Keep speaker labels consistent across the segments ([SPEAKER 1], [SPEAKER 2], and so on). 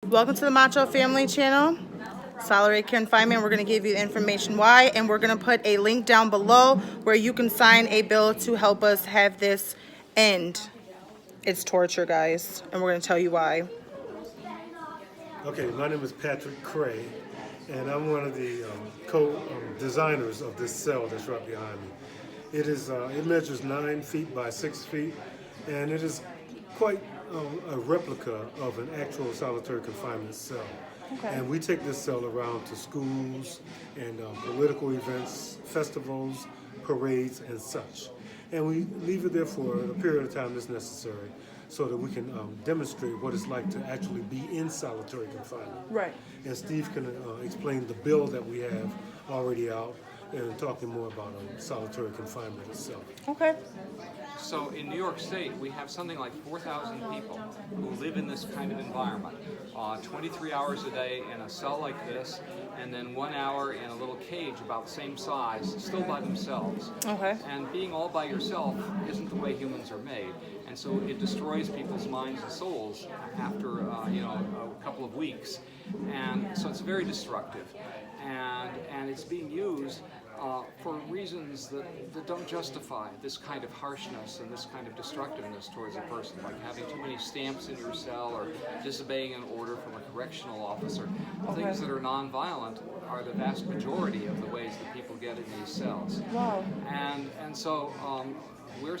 [SPEAKER 1] Welcome to the Macho Family channel. Solitary confinement, we're going to give you information why, and we're going to put a link down below where you can sign a bill to help us have this end. It's torture, guys, and we're going to tell you why.
[SPEAKER 2] Okay, my name is Patrick Cray, and I'm one of the co-designers of this cell that's right behind me. It measures 9 feet by 6 feet, and it is quite a replica of an actual solitary confinement cell.
[SPEAKER 1] Okay.
[SPEAKER 2] And we take this cell around to schools and political events, festivals, parades, and such. And we leave it there for a period of time that's necessary so that we can demonstrate what it's like to actually be in solitary confinement.
[SPEAKER 1] Right.
[SPEAKER 2] And Steve can explain the bill that we have already out and talking more about solitary confinement itself.
[SPEAKER 1] Okay.
[SPEAKER 3] So in New York State, we have something like 4,000 people who live in this kind of environment. 23 hours a day in a cell like this, and then 1 hour in a little cage about the same size, still by themselves.
[SPEAKER 1] Okay.
[SPEAKER 3] And being all by yourself isn't the way humans are made. And so it destroys people's minds and souls after a couple of weeks. And so it's very destructive. And it's being used for reasons that don't justify this kind of harshness and this kind of destructiveness towards a person, like having too many stamps in your cell or disobeying an order from a correctional officer.
[SPEAKER 1] Okay.
[SPEAKER 3] Things that are nonviolent are the vast majority of the ways that people get in these cells.
[SPEAKER 1] Wow.
[SPEAKER 3] And so we're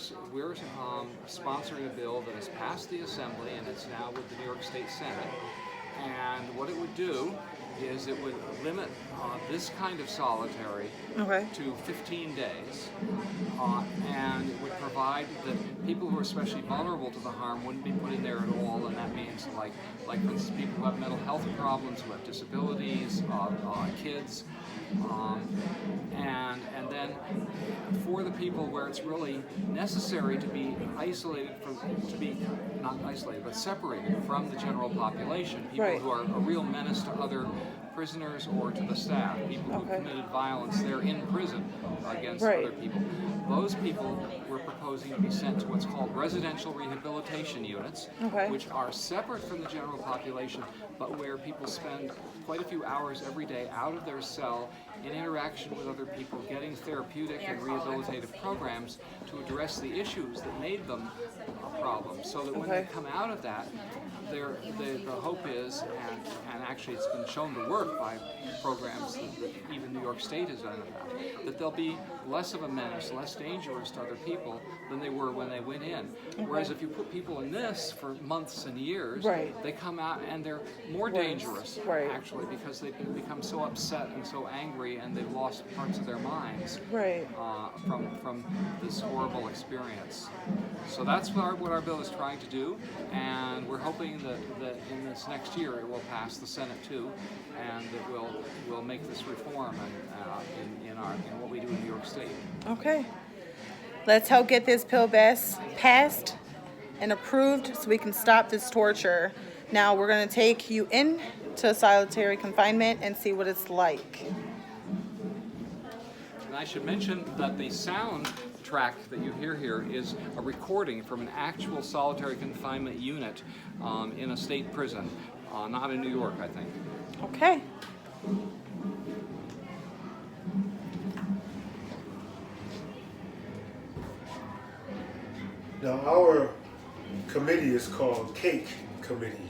[SPEAKER 3] sponsoring a bill that has passed the Assembly and it's now with the New York State Senate. And what it would do is it would limit this kind of solitary to 15 days, and it would provide that people who are especially vulnerable to the harm wouldn't be put in there at all, and that means like for instance, people who have mental health problems, who have disabilities, kids, and then for the people where it's really necessary to be isolated to be not isolated but separated from the general population, people who are a real menace to other prisoners or to the staff, people who committed violence there in prison against other people. Those people we're proposing to be sent to what's called residential rehabilitation units, which are separate from the general population, but where people spend quite a few hours every day out of their cell in interaction with other people, getting therapeutic and rehabilitative programs to address the issues that made them a problem, so that when they come out of that, the hope is, and actually it's been shown to work by programs that even New York State has done about, that they'll be less of a menace, less dangerous to other people than they were when they went in. Whereas if you put people in this for months and years, they come out and they're more dangerous, actually, because they become so upset and so angry and they've lost parts of their minds from this horrible experience. So that's what our bill is trying to do, and we're hoping that in this next year it will pass the Senate too, and that we'll make this reform in what we do in New York State.
[SPEAKER 1] Okay. Let's help get this bill passed and approved so we can stop this torture. Now we're going to take you into solitary confinement and see what it's like.
[SPEAKER 3] And I should mention that the sound track that you hear here is a recording from an actual solitary confinement unit in a state prison, not in New York, I think.
[SPEAKER 1] Okay.
[SPEAKER 2] Now our committee is called CAKE Committee,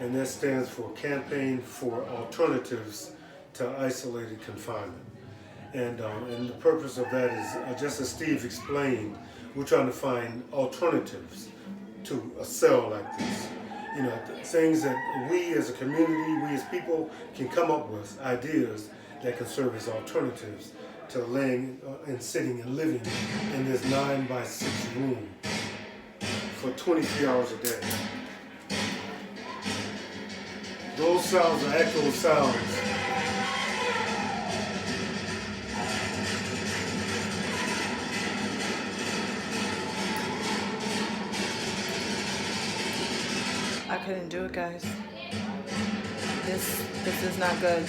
[SPEAKER 2] and that stands for Campaign for Alternatives to Isolated Confinement. And the purpose of that is, just as Steve explained, we're trying to find alternatives to a cell like this. You know, things that we as a community, we as people can come up with, ideas that can serve as alternatives to laying and sitting and living in this 9 by 6 room for 23 hours a day. Those sounds are actual sounds.
[SPEAKER 1] I couldn't do it, guys. This is not good.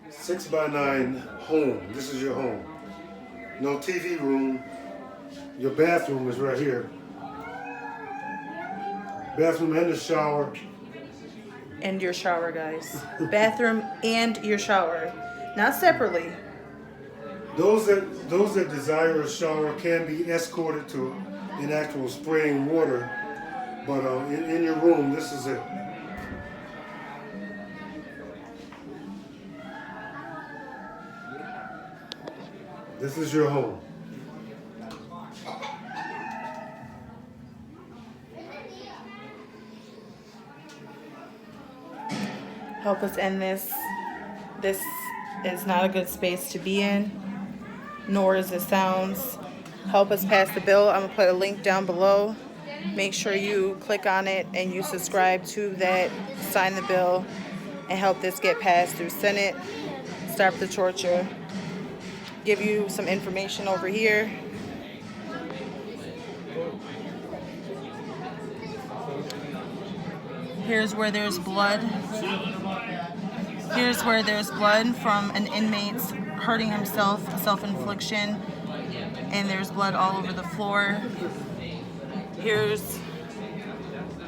[SPEAKER 2] Six by 9 home. This is your home. no TV room. Your bathroom is right here. Bathroom and the shower.
[SPEAKER 1] And your shower, guys. Bathroom and your shower. Not separately.
[SPEAKER 2] Those that desire a shower can be escorted to an actual spraying water, but in your room, this is it. This is your home.
[SPEAKER 1] Help us end this. This is not a good space to be in, nor is it sounds. Help us pass the bill. I'm going to put a link down below. Make sure you click on it and you subscribe to that, sign the bill, and help this get passed through Senate. Stop the torture. Give you some information over here. Here's where there's blood. Here's where there's blood from an inmate hurting himself, self-infliction, and there's blood all over the floor. Here's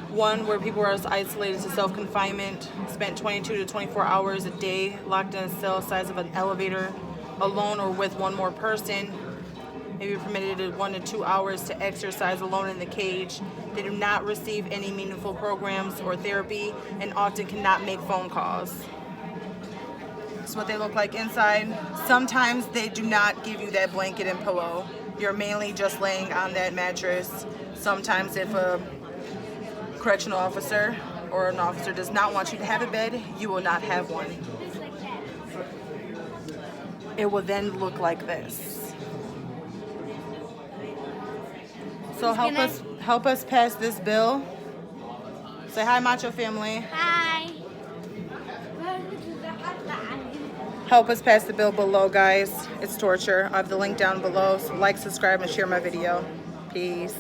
[SPEAKER 1] one where people were isolated to self-confinement, spent 22 to 24 hours a day locked in a cell size of an elevator, alone or with one more person. Maybe permitted 1 to 2 hours to exercise alone in the cage. They do not receive any meaningful programs or therapy and often cannot make phone calls. That's what they look like inside. Sometimes they do not give you that blanket and pillow. You're mainly just laying on that mattress. Sometimes if a correctional officer or an officer does not want you to have a bed, you will not have one. It will then look like this. So help us pass this bill. Say hi, Macho family.
[SPEAKER 4] Hi.
[SPEAKER 1] Help us pass the bill below, guys. It's torture. I have the link down below. So like, subscribe, and share my video. Peace.